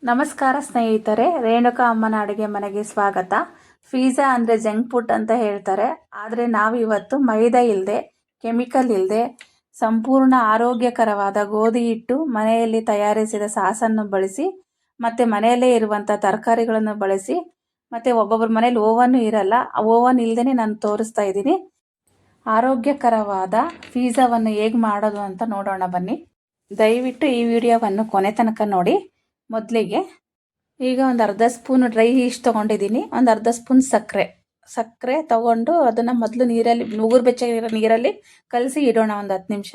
ನಮಸ್ಕಾರ ಸ್ನೇಹಿತರೆ, ರೇಣುಕಾ ಅಮ್ಮನ ಅಡುಗೆ ಮನೆಗೆ ಸ್ವಾಗತ. ಪಿಜ್ಜಾ ಅಂದರೆ ಜಂಕ್ ಫುಡ್ ಅಂತ ಹೇಳ್ತಾರೆ. ಆದರೆ ನಾವು ಇವತ್ತು ಮೈದಾ ಇಲ್ಲದೆ, ಕೆಮಿಕಲ್ ಇಲ್ಲದೆ, ಸಂಪೂರ್ಣ ಆರೋಗ್ಯಕರವಾದ ಗೋಧಿ ಹಿಟ್ಟು ಮನೆಯಲ್ಲಿ ತಯಾರಿಸಿದ ಸಾಸನ್ನು ಬಳಸಿ ಮತ್ತು ಮನೆಯಲ್ಲೇ ಇರುವಂಥ ತರಕಾರಿಗಳನ್ನು ಬಳಸಿ ಮತ್ತು ಒಬ್ಬೊಬ್ಬರ ಮನೇಲಿ ಓವನ್ ಇರಲ್ಲ, ಆ ಓವನ್ ಇಲ್ಲದೇ ನಾನು ತೋರಿಸ್ತಾ ಇದ್ದೀನಿ. ಆರೋಗ್ಯಕರವಾದ ಪಿಜ್ಜಾವನ್ನು ಹೇಗೆ ಮಾಡೋದು ಅಂತ ನೋಡೋಣ ಬನ್ನಿ. ದಯವಿಟ್ಟು ಈ ವಿಡಿಯೋವನ್ನು ಕೊನೆ ತನಕ ನೋಡಿ. ಮೊದಲಿಗೆ ಈಗ ಒಂದು ಅರ್ಧ ಸ್ಪೂನ್ ಡ್ರೈ ಈಸ್ಟ್ ತೊಗೊಂಡಿದ್ದೀನಿ. ಒಂದು ಅರ್ಧ ಸ್ಪೂನ್ ಸಕ್ಕರೆ ತೊಗೊಂಡು ಅದನ್ನು ಮೊದಲು ನೀರಲ್ಲಿ ಉಗುರು ಬೆಚ್ಚಗಿರೋ ನೀರಲ್ಲಿ ಕಲಸಿ ಇಡೋಣ ಒಂದು 10 ನಿಮಿಷ.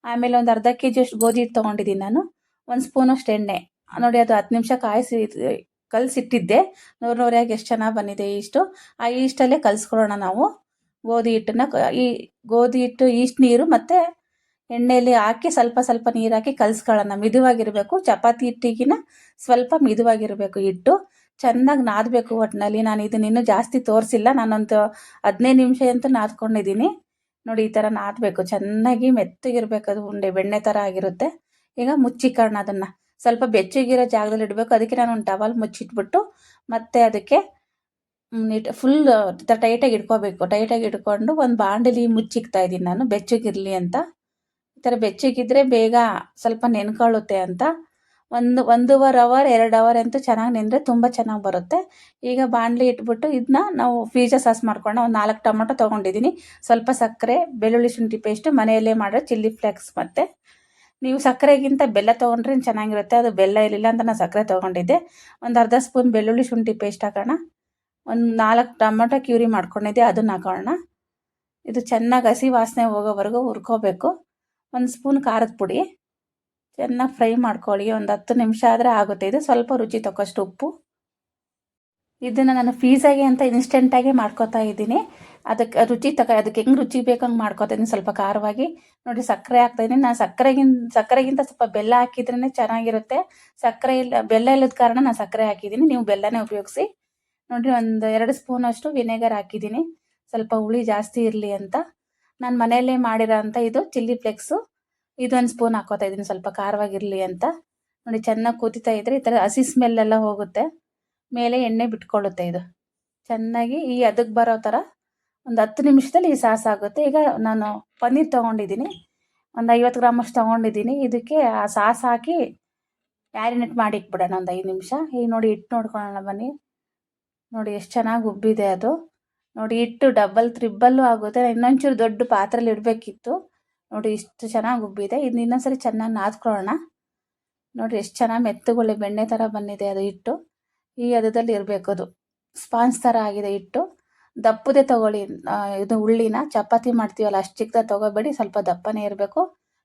ಆಮೇಲೆ ಒಂದು ಅರ್ಧ kg ಅಷ್ಟು ಗೋಧಿ ಹಿಟ್ಟು ತೊಗೊಂಡಿದ್ದೀನಿ ನಾನು. 1 ಸ್ಪೂನಷ್ಟು ಎಣ್ಣೆ ನೋಡಿ, ಅದು 10 ನಿಮಿಷ ಕಲಸಿಟ್ಟಿದ್ದೆ. ನೂರಾಗಿ ಎಷ್ಟು ಚೆನ್ನಾಗಿ ಬಂದಿದೆ ಈಸ್ಟು. ಆ ಈಸ್ಟಲ್ಲೇ ಕಲಿಸ್ಕೊಳ್ಳೋಣ ನಾವು ಗೋಧಿ ಹಿಟ್ಟನ್ನು. ಈ ಗೋಧಿ ಹಿಟ್ಟು ಈಸ್ಟ್ ನೀರು ಮತ್ತು ಎಣ್ಣೆಯಲ್ಲಿ ಹಾಕಿ ಸ್ವಲ್ಪ ಸ್ವಲ್ಪ ನೀರು ಹಾಕಿ ಕಲಿಸ್ಕೊಳ್ಳೋಣ. ಮಿದುವಾಗಿರಬೇಕು, ಚಪಾತಿ ಹಿಟ್ಟಿಗಿನ ಸ್ವಲ್ಪ ಮಿದುವಾಗಿರಬೇಕು ಹಿಟ್ಟು. ಚೆನ್ನಾಗಿ ನಾದಬೇಕು ಒಟ್ಟಿನಲ್ಲಿ. ನಾನು ಇದನ್ನ ಇನ್ನೂ ಜಾಸ್ತಿ ತೋರಿಸಿಲ್ಲ, ನಾನೊಂದು 15 ನಿಮಿಷ ಅಂತೂ ನಾದ್ಕೊಂಡಿದ್ದೀನಿ ನೋಡಿ. ಈ ಥರ ನಾದಬೇಕು, ಚೆನ್ನಾಗಿ ಮೆತ್ತಗಿರ್ಬೇಕು, ಅದು ಉಂಡೆ ಬೆಣ್ಣೆ ಥರ ಆಗಿರುತ್ತೆ. ಈಗ ಮುಚ್ಚಿಕೊಳ್ಳೋಣ ಅದನ್ನು. ಸ್ವಲ್ಪ ಬೆಚ್ಚಗಿರೋ ಜಾಗದಲ್ಲಿ ಇಡಬೇಕು. ಅದಕ್ಕೆ ನಾನು ಒಂದು ಟವಲ್ ಮುಚ್ಚಿಟ್ಬಿಟ್ಟು ಮತ್ತೆ ಅದಕ್ಕೆ ಫುಲ್ ಟೈಟಾಗಿ ಇಟ್ಕೋಬೇಕು. ಟೈಟಾಗಿ ಇಟ್ಕೊಂಡು ಒಂದು ಬಾಂಡಲಿ ಮುಚ್ಚಿಕ್ತಾ ಇದ್ದೀನಿ ನಾನು, ಬೆಚ್ಚಗಿರಲಿ ಅಂತ. ಈ ಥರ ಬೆಚ್ಚಗಿದ್ರೆ ಬೇಗ ಸ್ವಲ್ಪ ನೆನ್ಕೊಳ್ಳುತ್ತೆ ಅಂತ. 1.5 ಅವರ್ 2 ಅವರ್ ಅಂತೂ ಚೆನ್ನಾಗಿ ನೆಂದರೆ ತುಂಬ ಚೆನ್ನಾಗಿ ಬರುತ್ತೆ. ಈಗ ಬಾಣಲಿ ಇಟ್ಬಿಟ್ಟು ಇದನ್ನ ನಾವು ಪಿಜ್ಜಾ ಸಾಸ್ ಮಾಡ್ಕೊಂಡು ಒಂದು 4 ಟೊಮೊಟೊ ತೊಗೊಂಡಿದ್ದೀನಿ. ಸ್ವಲ್ಪ ಸಕ್ಕರೆ, ಬೆಳ್ಳುಳ್ಳಿ ಶುಂಠಿ ಪೇಸ್ಟು, ಮನೆಯಲ್ಲೇ ಮಾಡೋ ಚಿಲ್ಲಿ ಫ್ಲೇಕ್ಸ್. ಮತ್ತು ನೀವು ಸಕ್ಕರೆಗಿಂತ ಬೆಲ್ಲ ತೊಗೊಂಡ್ರೆ ಚೆನ್ನಾಗಿರುತ್ತೆ. ಅದು ಬೆಲ್ಲ ಇರಲಿಲ್ಲ ಅಂತ ನಾನು ಸಕ್ಕರೆ ತೊಗೊಂಡಿದ್ದೆ. ಒಂದು ಅರ್ಧ ಸ್ಪೂನ್ ಬೆಳ್ಳುಳ್ಳಿ ಶುಂಠಿ ಪೇಸ್ಟ್ ಹಾಕೋಣ. ಒಂದು 4 ಟೊಮೊಟೊ ಕ್ಯೂರಿ ಮಾಡ್ಕೊಂಡಿದ್ದೆ, ಅದನ್ನು ಹಾಕೋಣ. ಇದು ಚೆನ್ನಾಗಿ ಹಸಿ ವಾಸನೆ ಹೋಗೋವರೆಗೂ ಹುರ್ಕೋಬೇಕು. 1 ಸ್ಪೂನ್ ಖಾರದ ಪುಡಿ ಚೆನ್ನಾಗಿ ಫ್ರೈ ಮಾಡ್ಕೊಳ್ಳಿ. ಒಂದು 10 ನಿಮಿಷ ಆದರೆ ಆಗುತ್ತೆ. ಇದು ಸ್ವಲ್ಪ ರುಚಿ ತಕ್ಕಷ್ಟು ಉಪ್ಪು. ಇದನ್ನು ನಾನು ಪಿಜ್ಜಾಗೆ ಅಂತ ಇನ್ಸ್ಟೆಂಟಾಗಿ ಮಾಡ್ಕೋತಾ ಇದ್ದೀನಿ. ಅದಕ್ಕೆ ಅದಕ್ಕೆ ಹೆಂಗೆ ರುಚಿ ಬೇಕಂಗೆ ಮಾಡ್ಕೋತಾ ಇದ್ದೀನಿ. ಸ್ವಲ್ಪ ಖಾರವಾಗಿ ನೋಡಿ. ಸಕ್ಕರೆ ಹಾಕ್ತಾಯಿದ್ದೀನಿ ನಾನು. ಸಕ್ಕರೆಗಿಂತ ಸ್ವಲ್ಪ ಬೆಲ್ಲ ಹಾಕಿದ್ರೇ ಚೆನ್ನಾಗಿರುತ್ತೆ. ಬೆಲ್ಲ ಇಲ್ಲದ ಕಾರಣ ನಾನು ಸಕ್ಕರೆ ಹಾಕಿದ್ದೀನಿ. ನೀವು ಬೆಲ್ಲನೇ ಉಪಯೋಗಿಸಿ ನೋಡಿ. ಒಂದು 2 ಸ್ಪೂನಷ್ಟು ವಿನೆಗರ್ ಹಾಕಿದ್ದೀನಿ, ಸ್ವಲ್ಪ ಹುಳಿ ಜಾಸ್ತಿ ಇರಲಿ ಅಂತ. ನಾನು ಮನೆಯಲ್ಲೇ ಮಾಡಿರೋ ಅಂಥ ಇದು ಚಿಲ್ಲಿ ಫ್ಲೇಕ್ಸು, ಇದು 1 ಸ್ಪೂನ್ ಹಾಕೋತಾ ಇದ್ದೀನಿ, ಸ್ವಲ್ಪ ಖಾರವಾಗಿರಲಿ ಅಂತ ನೋಡಿ. ಚೆನ್ನಾಗಿ ಕುದಿತಾ ಇದ್ರೆ ಈ ಥರ ಹಸಿ ಸ್ಮೆಲ್ಲೆಲ್ಲ ಹೋಗುತ್ತೆ, ಮೇಲೆ ಎಣ್ಣೆ ಬಿಟ್ಕೊಳ್ಳುತ್ತೆ. ಇದು ಚೆನ್ನಾಗಿ ಈ ಅದಕ್ಕೆ ಬರೋ ಥರ ಒಂದು 10 ನಿಮಿಷದಲ್ಲಿ ಈ ಸಾಸ್ ಆಗುತ್ತೆ. ಈಗ ನಾನು ಪನ್ನೀರ್ ತೊಗೊಂಡಿದ್ದೀನಿ, ಒಂದು 50 ಗ್ರಾಮಷ್ಟು ತೊಗೊಂಡಿದ್ದೀನಿ. ಇದಕ್ಕೆ ಆ ಸಾಸ್ ಹಾಕಿ ಮ್ಯಾರಿನೇಟ್ ಮಾಡಿ ಇಟ್ಬಿಡೋಣ ಒಂದು 5 ನಿಮಿಷ. ಈಗ ನೋಡಿ ಹಿಟ್ಟು ನೋಡ್ಕೊಳ್ಳೋಣ ಬನ್ನಿ. ನೋಡಿ ಎಷ್ಟು ಚೆನ್ನಾಗಿ ಉಬ್ಬಿದೆ ಅದು ನೋಡಿ. ಹಿಟ್ಟು ಡಬಲ್ ತ್ರಿಬ್ಬಲ್ಲು ಆಗುತ್ತೆ. ಇನ್ನೊಂಚೂರು ದೊಡ್ಡ ಪಾತ್ರೆಯಲ್ಲಿ ಇಡಬೇಕಿತ್ತು ನೋಡಿ. ಇಷ್ಟು ಚೆನ್ನಾಗಿ ಉಬ್ಬಿದೆ. ಇದನ್ನ ಇನ್ನೊಂದ್ಸರಿ ಚೆನ್ನಾಗಿ ನಾದ್ಕೊಳ್ಳೋಣ. ನೋಡಿರಿ ಎಷ್ಟು ಚೆನ್ನಾಗಿ ಮೆತ್ತಗೊಳ್ಳಿ ಬೆಣ್ಣೆ ಥರ ಬಂದಿದೆ ಅದು ಹಿಟ್ಟು. ಈ ಹದದಲ್ಲಿ ಇರಬೇಕು. ಅದು ಸ್ಪಾಂಜ್ ಥರ ಆಗಿದೆ ಹಿಟ್ಟು. ದಪ್ಪದೇ ತೊಗೊಳ್ಳಿ. ಇದು ಉಳ್ಳಿನ ಚಪಾತಿ ಮಾಡ್ತೀವಲ್ಲ ಅಷ್ಟು ಚಿಕ್ಕದಾಗಿ ತೊಗೋಬೇಡಿ, ಸ್ವಲ್ಪ ದಪ್ಪನೇ ಇರಬೇಕು.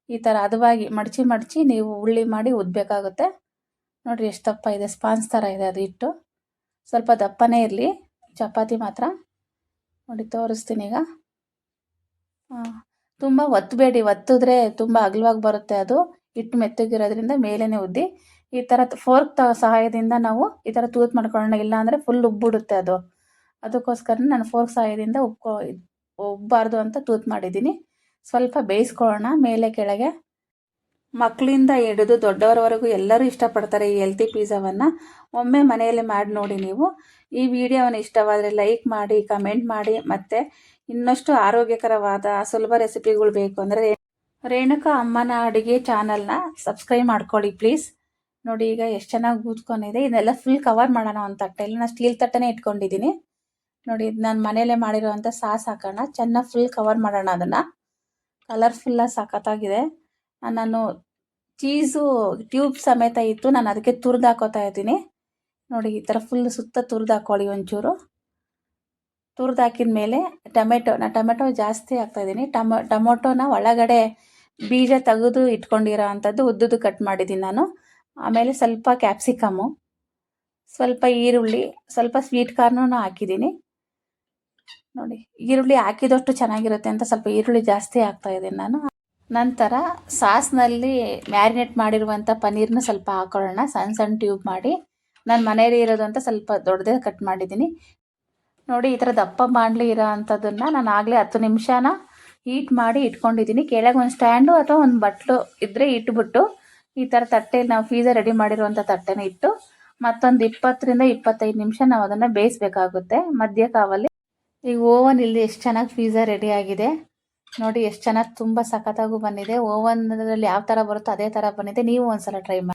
ಈ ಥರ ಹದವಾಗಿ ಮಡಚಿ ನೀವು ಉಳ್ಳಿ ಮಾಡಿ ಉದ್ದಬೇಕಾಗುತ್ತೆ. ನೋಡಿರಿ ಎಷ್ಟು ದಪ್ಪ ಇದೆ, ಸ್ಪಾಂಜ್ ಥರ ಇದೆ ಅದು ಹಿಟ್ಟು. ಸ್ವಲ್ಪ ದಪ್ಪನೇ ಇರಲಿ ಚಪಾತಿ ಮಾತ್ರ. ನೋಡಿ ತೋರಿಸ್ತೀನಿ ಈಗ. ತುಂಬ ಒತ್ತಬೇಡಿ, ಒತ್ತಿದ್ರೆ ತುಂಬ ಅಗಲವಾಗಿ ಬರುತ್ತೆ ಅದು. ಹಿಟ್ಟು ಮೆತ್ತಗಿರೋದ್ರಿಂದ ಮೇಲೇ ಉದ್ದಿ. ಈ ಥರ ಫೋರ್ಕ್ ಸಹಾಯದಿಂದ ನಾವು ಈ ಥರ ತೂತು ಮಾಡ್ಕೊಳ್ಳೋಣ. ಇಲ್ಲ ಅಂದರೆ ಫುಲ್ ಉಬ್ಬಿಡುತ್ತೆ ಅದು. ಅದಕ್ಕೋಸ್ಕರ ನಾನು ಫೋರ್ಕ್ ಸಹಾಯದಿಂದ ಉಬ್ಬಾರ್ದು ಅಂತ ತೂತು ಮಾಡಿದ್ದೀನಿ. ಸ್ವಲ್ಪ ಬೇಯಿಸ್ಕೊಳ್ಳೋಣ ಮೇಲೆ ಕೆಳಗೆ. ಮಕ್ಕಳಿಂದ ಹಿಡಿದು ದೊಡ್ಡವರವರೆಗೂ ಎಲ್ಲರೂ ಇಷ್ಟಪಡ್ತಾರೆ ಈ ಹೆಲ್ತಿ ಪಿಜ್ಜಾವನ್ನು. ಒಮ್ಮೆ ಮನೆಯಲ್ಲಿ ಮಾಡಿ ನೋಡಿ ನೀವು. ಈ ವಿಡಿಯೋವನ್ನು ಇಷ್ಟವಾದರೆ ಲೈಕ್ ಮಾಡಿ, ಕಮೆಂಟ್ ಮಾಡಿ. ಮತ್ತು ಇನ್ನಷ್ಟು ಆರೋಗ್ಯಕರವಾದ ಸುಲಭ ರೆಸಿಪಿಗಳು ಬೇಕು ಅಂದರೆ ರೇಣುಕಾ ಅಮ್ಮನ ಅಡುಗೆ ಚಾನಲ್ನ ಸಬ್ಸ್ಕ್ರೈಬ್ ಮಾಡ್ಕೊಳ್ಳಿ ಪ್ಲೀಸ್. ನೋಡಿ ಈಗ ಎಷ್ಟು ಚೆನ್ನಾಗಿ ಕೂತ್ಕೊಂಡಿದೆ. ಇದನ್ನೆಲ್ಲ ಫುಲ್ ಕವರ್ ಮಾಡೋಣ ಒಂದು ತಟ್ಟೆಯಲ್ಲಿ. ನಾನು ಸ್ಟೀಲ್ ತಟ್ಟೆನೇ ಇಟ್ಕೊಂಡಿದ್ದೀನಿ ನೋಡಿ. ಇದು ನಾನು ಮನೆಯಲ್ಲೇ ಮಾಡಿರೋವಂಥ ಸಾಸ್ ಹಾಕೋಣ. ಚೆನ್ನಾಗಿ ಫುಲ್ ಕವರ್ ಮಾಡೋಣ ಅದನ್ನು. ಕಲರ್ಫುಲ್ಲಾಗಿ ಸಖತ್ತಾಗಿದೆ. ನಾನು ಚೀಸು ಟ್ಯೂಬ್ ಸಮೇತ ಇತ್ತು, ನಾನು ಅದಕ್ಕೆ ತುರಿದು ಹಾಕೋತಾ ಇದ್ದೀನಿ ನೋಡಿ. ಈ ಥರ ಫುಲ್ ಸುತ್ತ ತುರಿದು ಹಾಕ್ಕೊಳ್ಳಿ. ಒಂಚೂರು ತುರಿದು ಹಾಕಿದ ಮೇಲೆ ನಾನು ಟೊಮೆಟೊ ಜಾಸ್ತಿ ಹಾಕ್ತಾಯಿದ್ದೀನಿ. ಟೊಮೊಟೊನ ಒಳಗಡೆ ಬೀಜ ತೆಗೆದು ಇಟ್ಕೊಂಡಿರೋ ಅಂಥದ್ದು ಉದ್ದುದು ಕಟ್ ಮಾಡಿದ್ದೀನಿ ನಾನು. ಆಮೇಲೆ ಸ್ವಲ್ಪ ಕ್ಯಾಪ್ಸಿಕಮ್ಮು, ಸ್ವಲ್ಪ ಈರುಳ್ಳಿ, ಸ್ವಲ್ಪ ಸ್ವೀಟ್ ಕಾರ್ನೂ ಹಾಕಿದ್ದೀನಿ ನೋಡಿ. ಈರುಳ್ಳಿ ಹಾಕಿದಷ್ಟು ಚೆನ್ನಾಗಿರುತ್ತೆ ಅಂತ ಸ್ವಲ್ಪ ಈರುಳ್ಳಿ ಜಾಸ್ತಿ ಹಾಕ್ತಾಯಿದ್ದೀನಿ ನಾನು. ನಂತರ ಸಾಸ್ನಲ್ಲಿ ಮ್ಯಾರಿನೇಟ್ ಮಾಡಿರುವಂಥ ಪನ್ನೀರ್ನ ಸ್ವಲ್ಪ ಹಾಕೊಳ್ಳೋಣ, ಸಣ್ಣ ಸಣ್ಣ ಟ್ಯೂಬ್ ಮಾಡಿ. ನಾನು ಮನೆಯಲ್ಲಿ ಇರೋದು ಅಂತ ಸ್ವಲ್ಪ ದೊಡ್ಡದೇ ಕಟ್ ಮಾಡಿದ್ದೀನಿ ನೋಡಿ. ಈ ಥರ ದಪ್ಪ ಬಾಣಲಿ ಇರೋ ಅಂಥದ್ದನ್ನು ನಾನು ಆಗಲೇ 10 ನಿಮಿಷನ ಹೀಟ್ ಮಾಡಿ ಇಟ್ಕೊಂಡಿದ್ದೀನಿ. ಕೆಳಗೆ ಒಂದು ಸ್ಟ್ಯಾಂಡು ಅಥವಾ ಒಂದು ಬಟ್ಲು ಇದ್ದರೆ ಇಟ್ಬಿಟ್ಟು ಈ ಥರ ತಟ್ಟೆಯಲ್ಲಿ ನಾವು ಪಿಜ್ಜಾ ರೆಡಿ ಮಾಡಿರುವಂಥ ತಟ್ಟೆನ ಇಟ್ಟು ಮತ್ತೊಂದು 20ರಿಂದ 25 ನಿಮಿಷ ನಾವು ಅದನ್ನು ಬೇಯಿಸ್ಬೇಕಾಗುತ್ತೆ ಮಧ್ಯ ಕಾವಲ್ಲಿ. ಈಗ ಓವನ್ ಇಲ್ಲಿ ಎಷ್ಟು ಚೆನ್ನಾಗಿ ಪಿಜ್ಜಾ ರೆಡಿ ಆಗಿದೆ ನೋಡಿ, ಎಷ್ಟು ಚೆನ್ನಾಗಿ ತುಂಬ ಸಖತ್ತಾಗೂ ಬಂದಿದೆ. ಓವನ್ನಲ್ಲಿ ಯಾವ ಥರ ಬರುತ್ತೋ ಅದೇ ಥರ ಬಂದಿದೆ. ನೀವು ಒಂದ್ಸಲ ಟ್ರೈ ಮಾಡಿ.